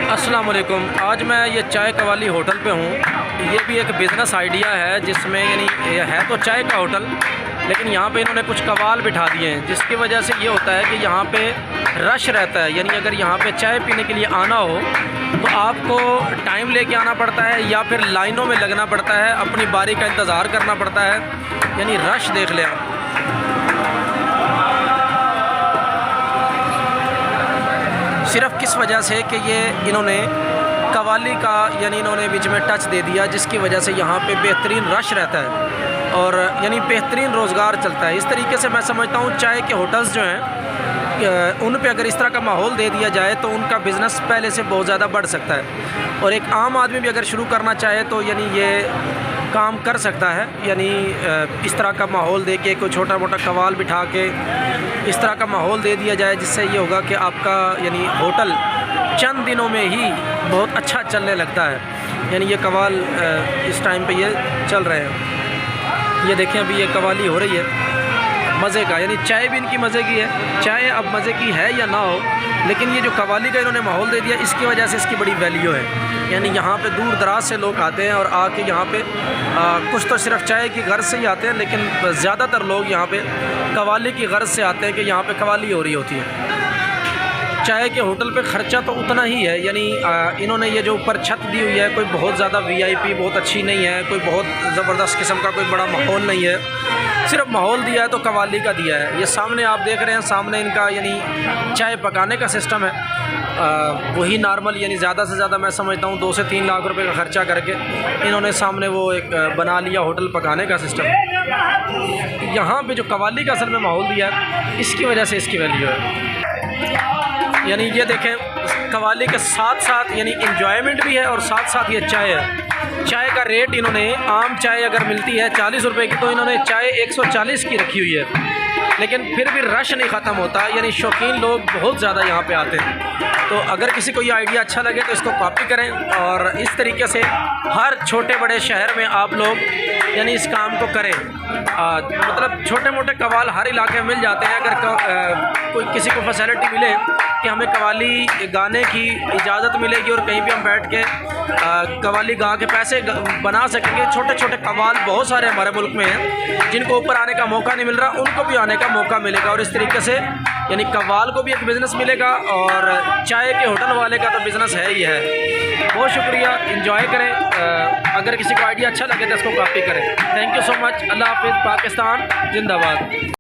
अस्सलाम वालेकुम। आज मैं ये चाय कवाली होटल पे हूँ। ये भी एक बिज़नेस आइडिया है जिसमें यानी है तो चाय का होटल, लेकिन यहाँ पे इन्होंने कुछ कवाल बिठा दिए हैं, जिसकी वजह से ये होता है कि यहाँ पे रश रहता है। यानी अगर यहाँ पे चाय पीने के लिए आना हो तो आपको टाइम लेके आना पड़ता है या फिर लाइनों में लगना पड़ता है, अपनी बारी का इंतज़ार करना पड़ता है। यानी रश देख लें आप। सिर्फ़ किस वजह से कि ये इन्होंने कवाली का यानी इन्होंने बीच में टच दे दिया, जिसकी वजह से यहाँ पे बेहतरीन रश रहता है और यानी बेहतरीन रोज़गार चलता है। इस तरीके से मैं समझता हूँ चाय के होटल्स जो हैं उन पे अगर इस तरह का माहौल दे दिया जाए तो उनका बिज़नेस पहले से बहुत ज़्यादा बढ़ सकता है और एक आम आदमी भी अगर शुरू करना चाहे तो यानी ये काम कर सकता है। यानी इस तरह का माहौल दे के कोई छोटा मोटा कवाल बिठा के इस तरह का माहौल दे दिया जाए, जिससे ये होगा कि आपका यानी होटल चंद दिनों में ही बहुत अच्छा चलने लगता है। यानी ये कवाल इस टाइम पे ये चल रहे हैं। ये देखें अभी ये कवाली हो रही है मज़े का, यानी चाय भी इनकी मज़े की है। चाय अब मज़े की है या ना हो, लेकिन ये जो कवाली का इन्होंने माहौल दे दिया इसकी वजह से इसकी बड़ी वैल्यू है। यानी यहाँ पे दूर दराज से लोग आते हैं और आके यहाँ पे कुछ तो सिर्फ चाय की गर्ज से ही आते हैं, लेकिन ज़्यादातर लोग यहाँ पे कवाली की गर्ज से आते हैं कि यहाँ पे कवाली हो रही होती है। चाय के होटल पे ख़र्चा तो उतना ही है। यानी इन्होंने ये जो ऊपर छत दी हुई है कोई बहुत ज़्यादा वीआईपी बहुत अच्छी नहीं है, कोई बहुत ज़बरदस्त किस्म का कोई बड़ा माहौल नहीं है, सिर्फ माहौल दिया है तो कवाली का दिया है। ये सामने आप देख रहे हैं, सामने इनका यानी चाय पकाने का सिस्टम है वही नॉर्मल, यानी ज़्यादा से ज़्यादा मैं समझता हूँ 2 से 3 लाख रुपए का ख़र्चा करके इन्होंने सामने वो एक बना लिया होटल पकाने का सिस्टम। यहाँ पे जो कवाली का असल में माहौल दिया है इसकी वजह से इसकी वैल्यू है। यानी ये देखें कवाली के साथ साथ यानी इन्जॉयमेंट भी है और साथ साथ ये चाय है। चाय का रेट इन्होंने आम चाय अगर मिलती है 40 रुपए की, तो इन्होंने चाय 140 की रखी हुई है, लेकिन फिर भी रश नहीं ख़त्म होता। यानी शौकीन लोग बहुत ज़्यादा यहाँ पे आते हैं। तो अगर किसी को ये आइडिया अच्छा लगे तो इसको कॉपी करें और इस तरीके से हर छोटे बड़े शहर में आप लोग यानी इस काम को करें। मतलब छोटे मोटे कवाल हर इलाके में मिल जाते हैं। अगर कोई किसी को फैसिलिटी मिले कि हमें कवाली गाने की इजाज़त मिलेगी और कहीं भी हम बैठ के कवाली गा के पैसे बना सकेंगे। छोटे छोटे कवाल बहुत सारे हमारे मुल्क में हैं जिनको ऊपर आने का मौका नहीं मिल रहा, उनको भी आने का मौका मिलेगा और इस तरीके से यानी कवाल को भी एक बिज़नेस मिलेगा और चाय के होटल वाले का तो बिज़नेस है ही है। बहुत शुक्रिया, एंजॉय करें। अगर किसी को आइडिया अच्छा लगे तो इसको कॉपी करें। Thank you so much. अल्लाह हाफिज़। पाकिस्तान जिंदाबाद।